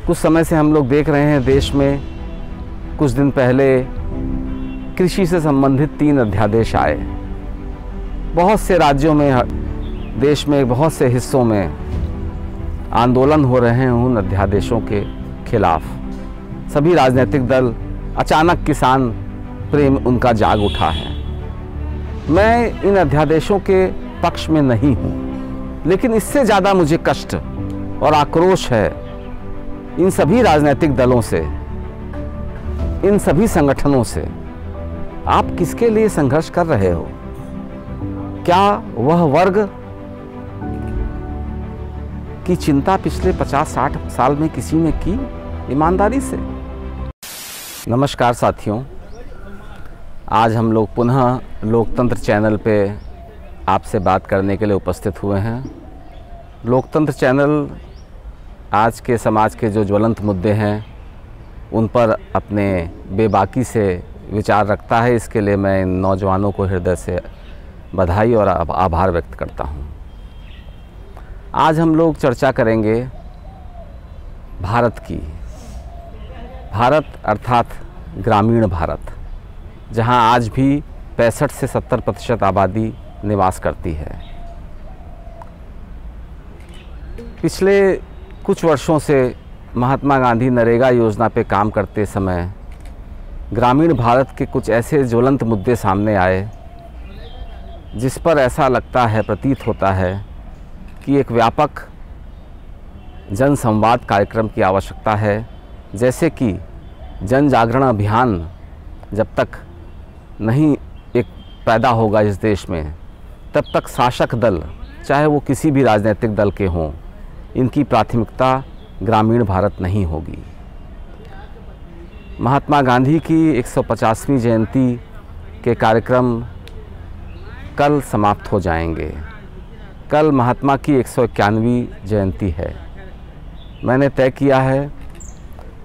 कुछ समय से हम लोग देख रहे हैं देश में कुछ दिन पहले कृषि से संबंधित 3 अध्यादेश आए। बहुत से राज्यों में, देश में बहुत से हिस्सों में आंदोलन हो रहे हैं उन अध्यादेशों के खिलाफ। सभी राजनीतिक दल, अचानक किसान प्रेम उनका जाग उठा है। मैं इन अध्यादेशों के पक्ष में नहीं हूँ, लेकिन इससे ज़्यादा मुझे कष्ट और आक्रोश है इन सभी राजनीतिक दलों से, इन सभी संगठनों से। आप किसके लिए संघर्ष कर रहे हो? क्या वह वर्ग की चिंता पिछले 50-60 साल में किसी ने की ईमानदारी से? नमस्कार साथियों, आज हम लोग पुनः लोकतंत्र चैनल पे आपसे बात करने के लिए उपस्थित हुए हैं। लोकतंत्र चैनल आज के समाज के जो ज्वलंत मुद्दे हैं उन पर अपने बेबाकी से विचार रखता है। इसके लिए मैं इन नौजवानों को हृदय से बधाई और आभार व्यक्त करता हूं। आज हम लोग चर्चा करेंगे भारत की। भारत अर्थात ग्रामीण भारत, जहां आज भी 65 से 70% आबादी निवास करती है। पिछले कुछ वर्षों से महात्मा गांधी नरेगा योजना पे काम करते समय ग्रामीण भारत के कुछ ऐसे ज्वलंत मुद्दे सामने आए जिस पर ऐसा लगता है, प्रतीत होता है कि एक व्यापक जन संवाद कार्यक्रम की आवश्यकता है। जैसे कि जन जागरण अभियान जब तक नहीं एक पैदा होगा इस देश में, तब तक शासक दल, चाहे वो किसी भी राजनीतिक दल के हों, इनकी प्राथमिकता ग्रामीण भारत नहीं होगी। महात्मा गांधी की 150वीं जयंती के कार्यक्रम कल समाप्त हो जाएंगे। कल महात्मा की 151वीं जयंती है। मैंने तय किया है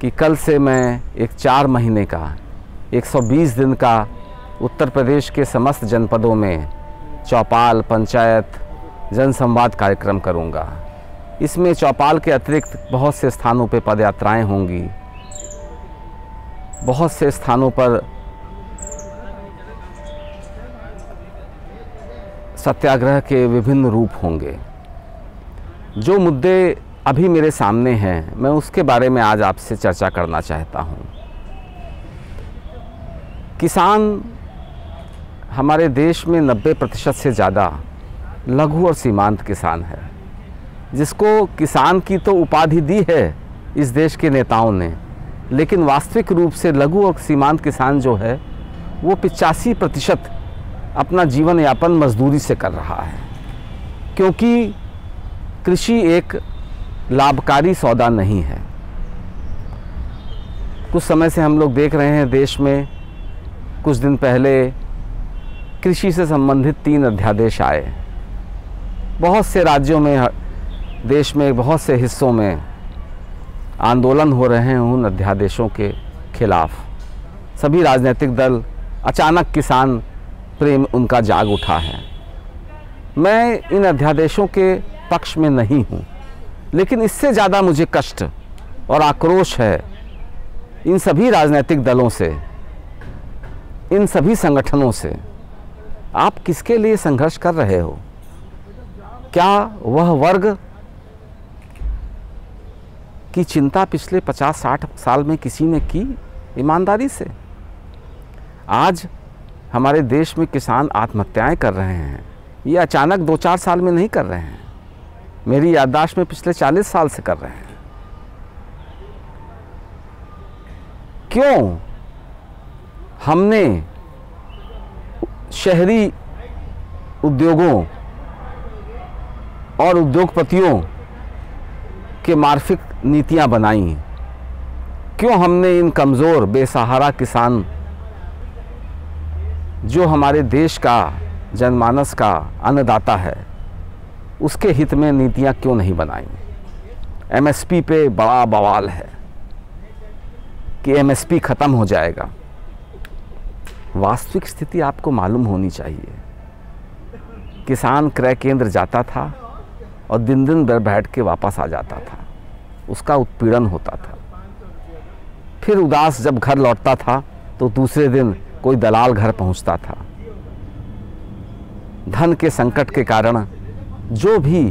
कि कल से मैं एक 4 महीने का 120 दिन का उत्तर प्रदेश के समस्त जनपदों में चौपाल, पंचायत, जन संवाद कार्यक्रम करूंगा। इसमें चौपाल के अतिरिक्त बहुत से स्थानों पर पदयात्राएं होंगी, बहुत से स्थानों पर सत्याग्रह के विभिन्न रूप होंगे। जो मुद्दे अभी मेरे सामने हैं, मैं उसके बारे में आज आपसे चर्चा करना चाहता हूं। किसान हमारे देश में 90% से ज़्यादा लघु और सीमांत किसान है, जिसको किसान की तो उपाधि दी है इस देश के नेताओं ने, लेकिन वास्तविक रूप से लघु और सीमांत किसान जो है वो 85% अपना जीवन यापन मजदूरी से कर रहा है। क्योंकि कृषि एक लाभकारी सौदा नहीं है। कुछ समय से हम लोग देख रहे हैं देश में कुछ दिन पहले कृषि से संबंधित 3 अध्यादेश आए। बहुत से राज्यों में, देश में बहुत से हिस्सों में आंदोलन हो रहे हैं उन अध्यादेशों के खिलाफ। सभी राजनीतिक दल, अचानक किसान प्रेम उनका जाग उठा है। मैं इन अध्यादेशों के पक्ष में नहीं हूँ, लेकिन इससे ज़्यादा मुझे कष्ट और आक्रोश है इन सभी राजनीतिक दलों से, इन सभी संगठनों से। आप किसके लिए संघर्ष कर रहे हो? क्या वह वर्ग की चिंता पिछले 50-60 साल में किसी ने की ईमानदारी से? आज हमारे देश में किसान आत्महत्याएं कर रहे हैं। ये अचानक 2-4 साल में नहीं कर रहे हैं, मेरी याददाश्त में पिछले 40 साल से कर रहे हैं। क्यों हमने शहरी उद्योगों और उद्योगपतियों के मार्फिक नीतियां बनाई? क्यों हमने इन कमज़ोर बेसहारा किसान, जो हमारे देश का, जनमानस का अन्नदाता है, उसके हित में नीतियां क्यों नहीं बनाई? एमएसपी पे बड़ा बवाल है कि एमएसपी ख़त्म हो जाएगा। वास्तविक स्थिति आपको मालूम होनी चाहिए। किसान क्रय केंद्र जाता था और दिन दिन बैठ के वापस आ जाता था, उसका उत्पीड़न होता था। फिर उदास जब घर लौटता था तो दूसरे दिन कोई दलाल घर पहुंचता था। धन के संकट के कारण जो भी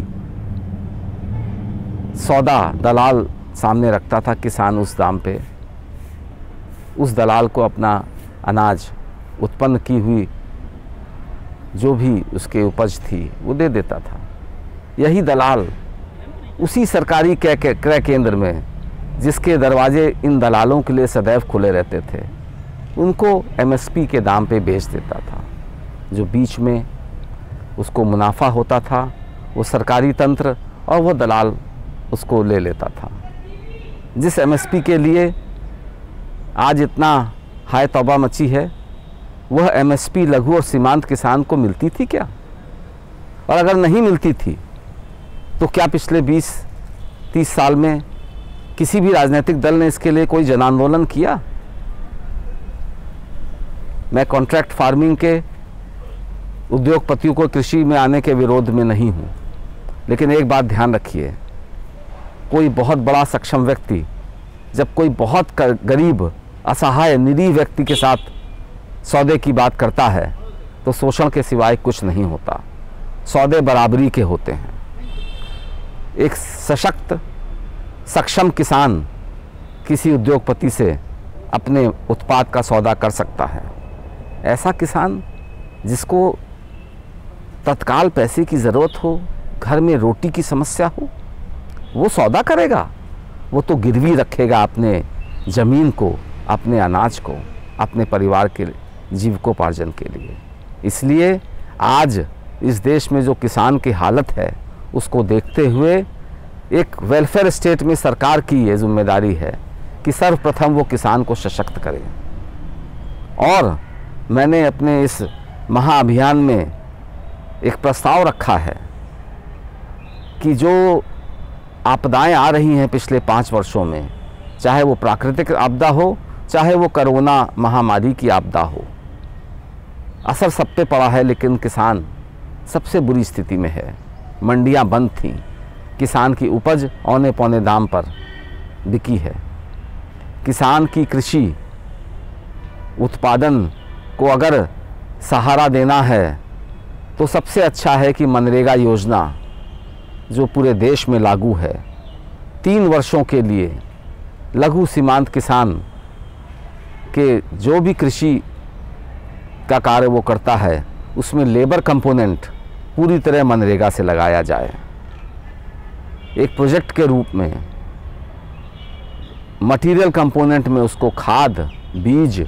सौदा दलाल सामने रखता था, किसान उस दाम पे उस दलाल को अपना अनाज, उत्पन्न की हुई जो भी उसके उपज थी वो दे देता था। यही दलाल उसी सरकारी क्रय केंद्र में, जिसके दरवाजे इन दलालों के लिए सदैव खुले रहते थे, उनको एमएसपी के दाम पे बेच देता था। जो बीच में उसको मुनाफा होता था वो सरकारी तंत्र और वो दलाल उसको ले लेता था। जिस एमएसपी के लिए आज इतना हाय तौबा मची है, वह एमएसपी लघु और सीमांत किसान को मिलती थी क्या? और अगर नहीं मिलती थी तो क्या पिछले 20-30 साल में किसी भी राजनीतिक दल ने इसके लिए कोई जन आंदोलन किया? मैं कॉन्ट्रैक्ट फार्मिंग के उद्योगपतियों को कृषि में आने के विरोध में नहीं हूं, लेकिन एक बात ध्यान रखिए, कोई बहुत बड़ा सक्षम व्यक्ति जब कोई बहुत गरीब, असहाय, निरीह व्यक्ति के साथ सौदे की बात करता है तो शोषण के सिवाय कुछ नहीं होता। सौदे बराबरी के होते हैं। एक सशक्त, सक्षम किसान किसी उद्योगपति से अपने उत्पाद का सौदा कर सकता है। ऐसा किसान जिसको तत्काल पैसे की ज़रूरत हो, घर में रोटी की समस्या हो, वो सौदा करेगा। वो तो गिरवी रखेगा अपने ज़मीन को, अपने अनाज को, अपने परिवार के जीविकोपार्जन के लिए। इसलिए आज इस देश में जो किसान की हालत है उसको देखते हुए एक वेलफेयर स्टेट में सरकार की ये जिम्मेदारी है कि सर्वप्रथम वो किसान को सशक्त करे। और मैंने अपने इस महाअभियान में एक प्रस्ताव रखा है कि जो आपदाएं आ रही हैं पिछले 5 वर्षों में, चाहे वो प्राकृतिक आपदा हो, चाहे वो कोरोना महामारी की आपदा हो, असर सब पे पड़ा है, लेकिन किसान सबसे बुरी स्थिति में है। मंडियां बंद थीं, किसान की उपज औने पौने दाम पर बिकी है। किसान की कृषि उत्पादन को अगर सहारा देना है तो सबसे अच्छा है कि मनरेगा योजना जो पूरे देश में लागू है, 3 वर्षों के लिए लघु सीमांत किसान के जो भी कृषि का कार्य वो करता है उसमें लेबर कंपोनेंट पूरी तरह मनरेगा से लगाया जाए। एक प्रोजेक्ट के रूप में मटेरियल कंपोनेंट में उसको खाद, बीज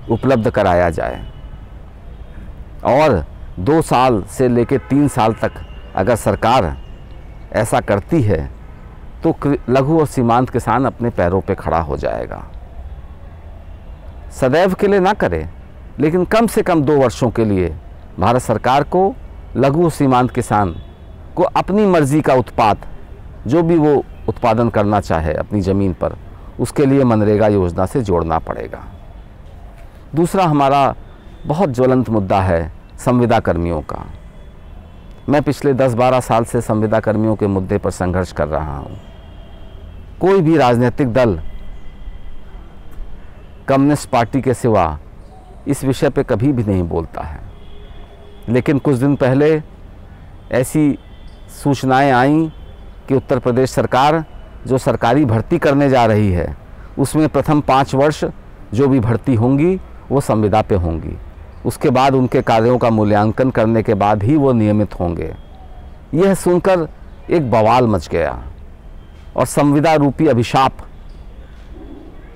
उपलब्ध कराया जाए। और 2 साल से लेकर 3 साल तक अगर सरकार ऐसा करती है तो लघु और सीमांत किसान अपने पैरों पे खड़ा हो जाएगा। सदैव के लिए ना करे, लेकिन कम से कम 2 वर्षों के लिए भारत सरकार को लघु और सीमांत किसान को अपनी मर्जी का उत्पाद, जो भी वो उत्पादन करना चाहे अपनी ज़मीन पर, उसके लिए मनरेगा योजना से जोड़ना पड़ेगा। दूसरा हमारा बहुत ज्वलंत मुद्दा है संविदा कर्मियों का। मैं पिछले 10-12 साल से संविदा कर्मियों के मुद्दे पर संघर्ष कर रहा हूँ। कोई भी राजनीतिक दल कम्युनिस्ट पार्टी के सिवा इस विषय पे कभी भी नहीं बोलता है, लेकिन कुछ दिन पहले ऐसी सूचनाएं आईं कि उत्तर प्रदेश सरकार जो सरकारी भर्ती करने जा रही है उसमें प्रथम 5 वर्ष जो भी भर्ती होंगी वो संविदा पे होंगी। उसके बाद उनके कार्यों का मूल्यांकन करने के बाद ही वो नियमित होंगे। यह सुनकर एक बवाल मच गया और संविदा रूपी अभिशाप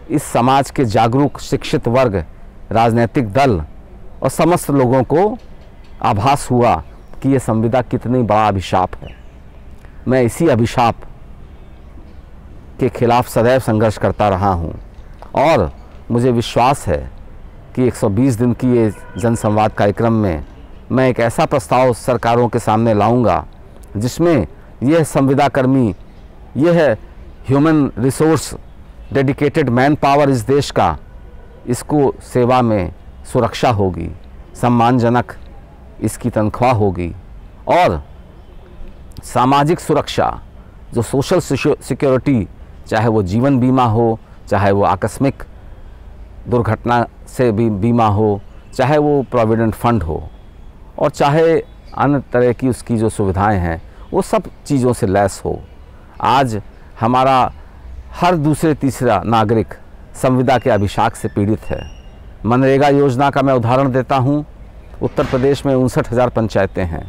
इस समाज के जागरूक, शिक्षित वर्ग, राजनीतिक दल और समस्त लोगों को आभास हुआ कि यह संविदा कितनी बड़ा अभिशाप है। मैं इसी अभिशाप के खिलाफ सदैव संघर्ष करता रहा हूं और मुझे विश्वास है कि 120 दिन की ये जनसंवाद कार्यक्रम में मैं एक ऐसा प्रस्ताव सरकारों के सामने लाऊंगा जिसमें यह संविदा कर्मी, यह human resource, dedicated man power इस देश का, इसको सेवा में सुरक्षा होगी, सम्मानजनक इसकी तनख्वाह होगी और सामाजिक सुरक्षा, जो सोशल सिक्योरिटी, चाहे वो जीवन बीमा हो, चाहे वो आकस्मिक दुर्घटना से भी बीमा हो, चाहे वो प्रोविडेंट फंड हो, और चाहे अन्य तरह की उसकी जो सुविधाएं हैं वो सब चीज़ों से लैस हो। आज हमारा हर दूसरे तीसरा नागरिक संविदा के अभिशाप से पीड़ित है। मनरेगा योजना का मैं उदाहरण देता हूँ। उत्तर प्रदेश में 59,000 पंचायतें हैं,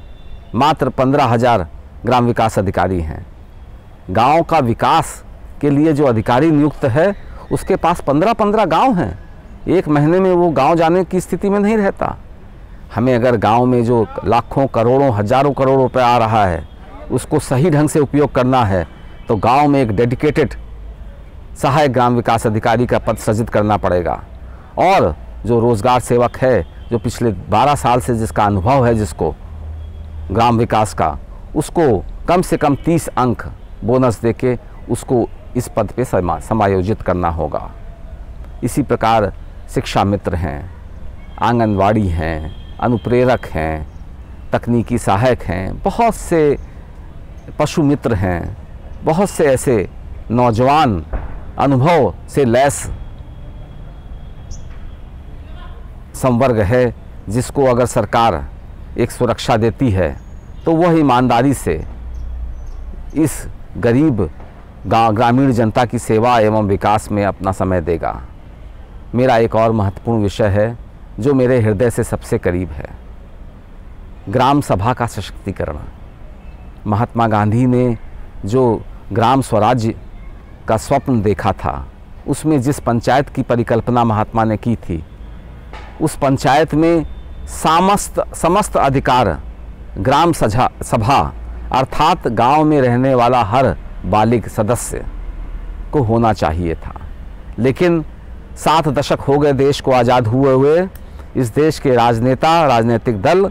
मात्र 15,000 ग्राम विकास अधिकारी हैं। गांव का विकास के लिए जो अधिकारी नियुक्त है उसके पास 15-15 गांव हैं। एक महीने में वो गांव जाने की स्थिति में नहीं रहता। हमें अगर गांव में जो लाखों करोड़ों हजारों करोड़ रुपए आ रहा है उसको सही ढंग से उपयोग करना है तो गांव में एक डेडिकेटेड सहायक ग्राम विकास अधिकारी का पद सृजित करना पड़ेगा। और जो रोजगार सेवक है, जो पिछले 12 साल से जिसका अनुभव है जिसको ग्राम विकास का, उसको कम से कम 30 अंक बोनस देके उसको इस पद पे समायोजित करना होगा। इसी प्रकार शिक्षा मित्र हैं, आंगनवाड़ी हैं, अनुप्रेरक हैं, तकनीकी सहायक हैं, बहुत से पशु मित्र हैं, बहुत से ऐसे नौजवान अनुभव से लैस संवर्ग है जिसको अगर सरकार एक सुरक्षा देती है तो वह ईमानदारी से इस गरीब ग्रामीण जनता की सेवा एवं विकास में अपना समय देगा। मेरा एक और महत्वपूर्ण विषय है जो मेरे हृदय से सबसे करीब है, ग्राम सभा का सशक्तिकरण। महात्मा गांधी ने जो ग्राम स्वराज्य का स्वप्न देखा था, उसमें जिस पंचायत की परिकल्पना महात्मा ने की थी, उस पंचायत में समस्त अधिकार ग्राम सभा अर्थात गांव में रहने वाला हर बालिग सदस्य को होना चाहिए था। लेकिन 7 दशक हो गए देश को आज़ाद हुए। इस देश के राजनेता, राजनीतिक दल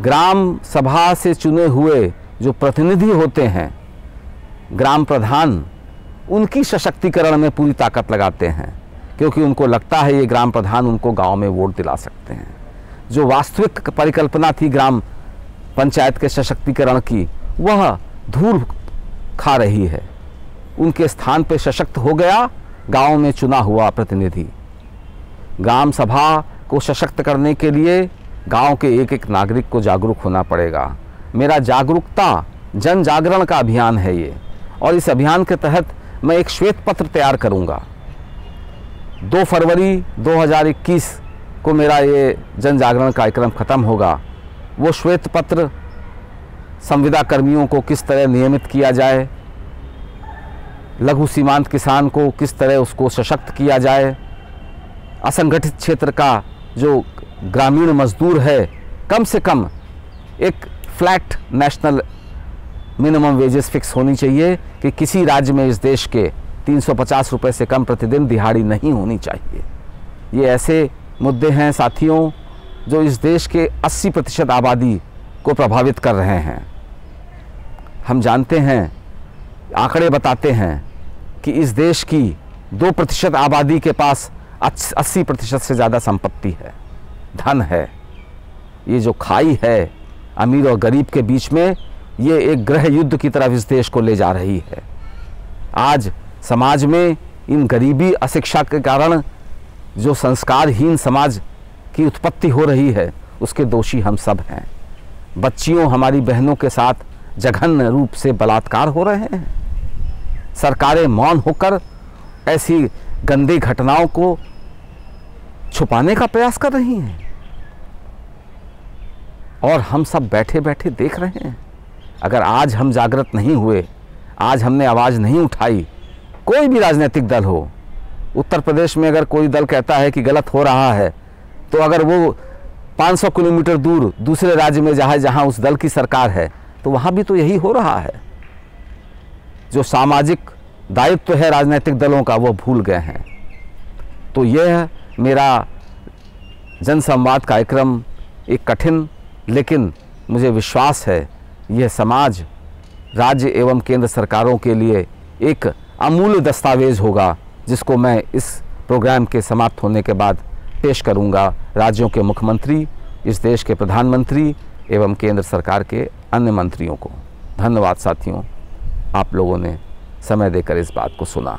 ग्राम सभा से चुने हुए जो प्रतिनिधि होते हैं, ग्राम प्रधान, उनकी सशक्तिकरण में पूरी ताकत लगाते हैं, क्योंकि उनको लगता है ये ग्राम प्रधान उनको गांव में वोट दिला सकते हैं। जो वास्तविक परिकल्पना थी ग्राम पंचायत के सशक्तिकरण की, वह धूल खा रही है। उनके स्थान पे सशक्त हो गया गांव में चुना हुआ प्रतिनिधि। ग्राम सभा को सशक्त करने के लिए गांव के एक एक नागरिक को जागरूक होना पड़ेगा। मेरा जागरूकता जन जागरण का अभियान है ये, और इस अभियान के तहत मैं एक श्वेत पत्र तैयार करूंगा। 2 फरवरी 2021 को मेरा ये जन जागरण कार्यक्रम खत्म होगा। वो श्वेत पत्र संविदा कर्मियों को किस तरह नियमित किया जाए, लघु सीमांत किसान को किस तरह उसको सशक्त किया जाए, असंगठित क्षेत्र का जो ग्रामीण मजदूर है, कम से कम एक flat national minimum wages fix होनी चाहिए कि किसी राज्य में इस देश के 350 रुपये से कम प्रतिदिन दिहाड़ी नहीं होनी चाहिए। ये ऐसे मुद्दे हैं साथियों जो इस देश के 80% आबादी को प्रभावित कर रहे हैं। हम जानते हैं, आंकड़े बताते हैं कि इस देश की 2% आबादी के पास 80% से ज़्यादा संपत्ति है, धन है। ये जो खाई है अमीर और गरीब के बीच में, ये एक गृह युद्ध की तरफ इस देश को ले जा रही है। आज समाज में इन गरीबी अशिक्षा के कारण जो संस्कारहीन समाज की उत्पत्ति हो रही है, उसके दोषी हम सब हैं। बच्चियों, हमारी बहनों के साथ जघन्य रूप से बलात्कार हो रहे हैं। सरकारें मौन होकर ऐसी गंदी घटनाओं को छुपाने का प्रयास कर रही हैं, और हम सब बैठे बैठे देख रहे हैं। अगर आज हम जागृत नहीं हुए, आज हमने आवाज़ नहीं उठाई, कोई भी राजनीतिक दल हो, उत्तर प्रदेश में अगर कोई दल कहता है कि गलत हो रहा है, तो अगर वो 500 किलोमीटर दूर दूसरे राज्य में जहाँ उस दल की सरकार है, तो वहाँ भी तो यही हो रहा है। जो सामाजिक दायित्व है राजनीतिक दलों का, वो भूल गए हैं। तो यह मेरा जनसंवाद कार्यक्रम एक कठिन, लेकिन मुझे विश्वास है यह समाज, राज्य एवं केंद्र सरकारों के लिए एक अमूल्य दस्तावेज होगा, जिसको मैं इस प्रोग्राम के समाप्त होने के बाद पेश करूंगा राज्यों के मुख्यमंत्री, इस देश के प्रधानमंत्री एवं केंद्र सरकार के अन्य मंत्रियों को। धन्यवाद साथियों, आप लोगों ने समय देकर इस बात को सुना।